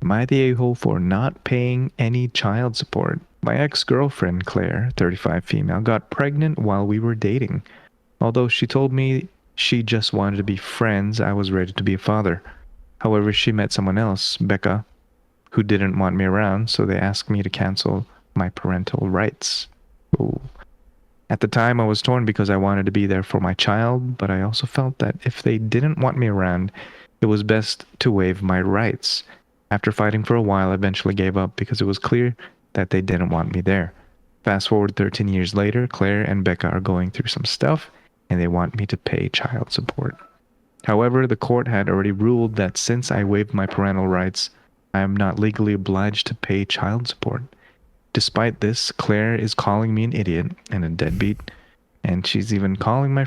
Am I the a-hole for not paying any child support? My ex-girlfriend, Claire, 35 female, got pregnant while we were dating. Although she told me she just wanted to be friends, I was ready to be a father. However, she met someone else, Becca, who didn't want me around, so they asked me to cancel my parental rights. Ooh. At the time, I was torn because I wanted to be there for my child, but I also felt that if they didn't want me around, it was best to waive my rights. After fighting for a while, I eventually gave up because it was clear that they didn't want me there. Fast forward 13 years later, Claire and Becca are going through some stuff, and they want me to pay child support. However, the court had already ruled that since I waived my parental rights, I am not legally obliged to pay child support. Despite this, Claire is calling me an idiot and a deadbeat, and she's even calling my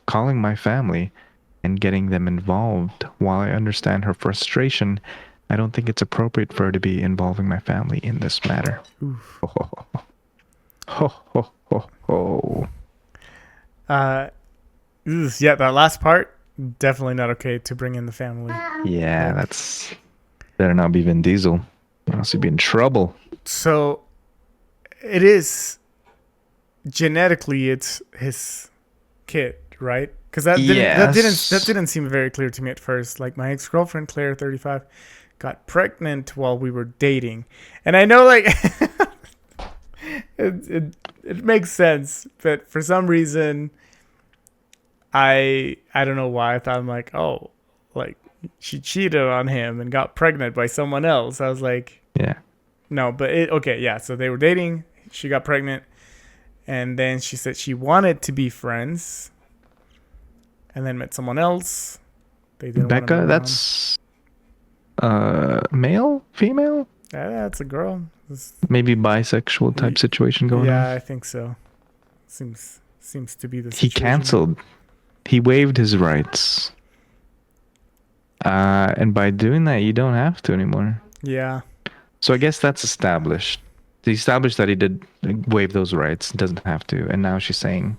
calling my family and getting them involved. While I understand her frustration, I don't think it's appropriate for her to be involving my family in this matter. Oof. Ho, ho, ho, ho. Yeah, that last part, definitely not okay to bring in the family. Yeah, that's better not be Vin Diesel, or else he'd be in trouble. So, it is genetically it's his kid, right? Because that didn't seem very clear to me at first. Like my ex-girlfriend Claire, 35, got pregnant while we were dating, and I know like it makes sense, but for some reason, I don't know why I thought I'm like, oh, like she cheated on him and got pregnant by someone else. I was like, yeah, no, but okay, yeah. So they were dating. She got pregnant, and then she said she wanted to be friends, and then met someone else. They didn't. Becca, that's male, female. Yeah, that's a girl. Maybe bisexual type situation going on. Yeah, I think so. Seems to be the situation. He canceled. He waived his rights. And by doing that, you don't have to anymore. Yeah. So I guess that's established. He established that he did waive those rights. Doesn't have to. And now she's saying,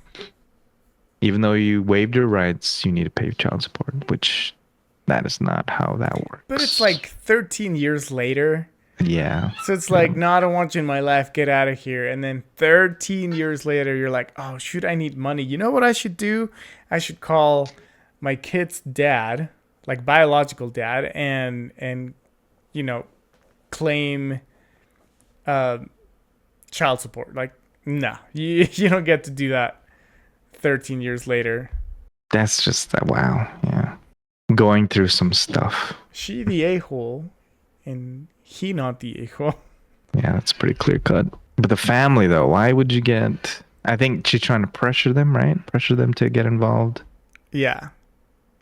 even though you waived your rights, you need to pay child support, which that is not how that works. But it's like 13 years later. Yeah. So it's like, no, I don't want you in my life. Get out of here. And then 13 years later, you're like, oh, shoot, I need money. You know what I should do? I should call my kid's dad, like biological dad, and you know, claim child support. Like, no, you don't get to do that 13 years later. That's just that. Wow. Yeah. Going through some stuff. She the a-hole and he not the a-hole. Yeah, that's pretty clear cut. But the family though, why would you get... I think she's trying to pressure them, right? Pressure them to get involved. Yeah.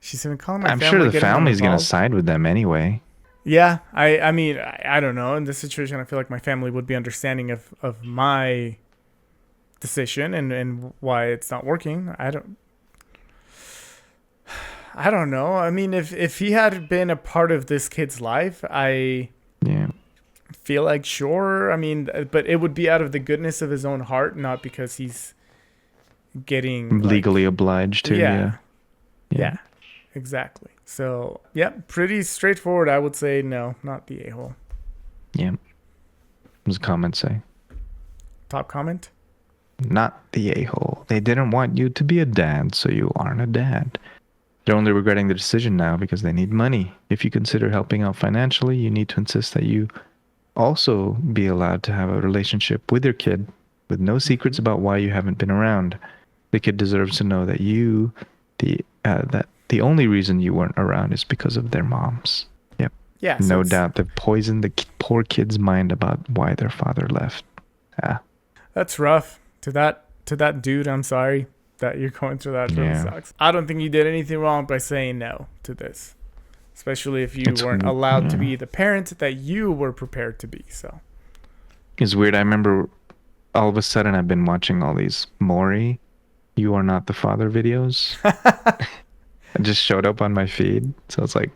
She's been calling my family. I'm sure the family's going to side with them anyway. Yeah, I mean, I don't know. In this situation, I feel like my family would be understanding of my decision and why it's not working. I don't know. I mean, if he had been a part of this kid's life, I feel like sure. I mean, but it would be out of the goodness of his own heart, not because he's getting legally obliged to. Yeah, exactly. So, yeah, pretty straightforward. I would say no, not the a-hole. Yeah. What does the comment say? Top comment? Not the a-hole. They didn't want you to be a dad, so you aren't a dad. They're only regretting the decision now because they need money. If you consider helping out financially, you need to insist that you also be allowed to have a relationship with your kid with no secrets about why you haven't been around. The kid deserves to know that that the only reason you weren't around is because of their moms. Yep. Yeah. No doubt they've poisoned the poor kid's mind about why their father left. That's rough. To that dude, I'm sorry that you're going through that. Really sucks. I don't think you did anything wrong by saying no to this, especially if you weren't allowed to be the parent that you were prepared to be. So it's weird. I remember all of a sudden I've been watching all these Maury, You Are Not the Father videos. It just showed up on my feed, so it's like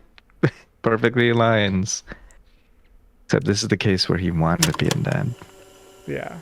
perfectly aligns. Except this is the case where he wanted to be a dad. Yeah.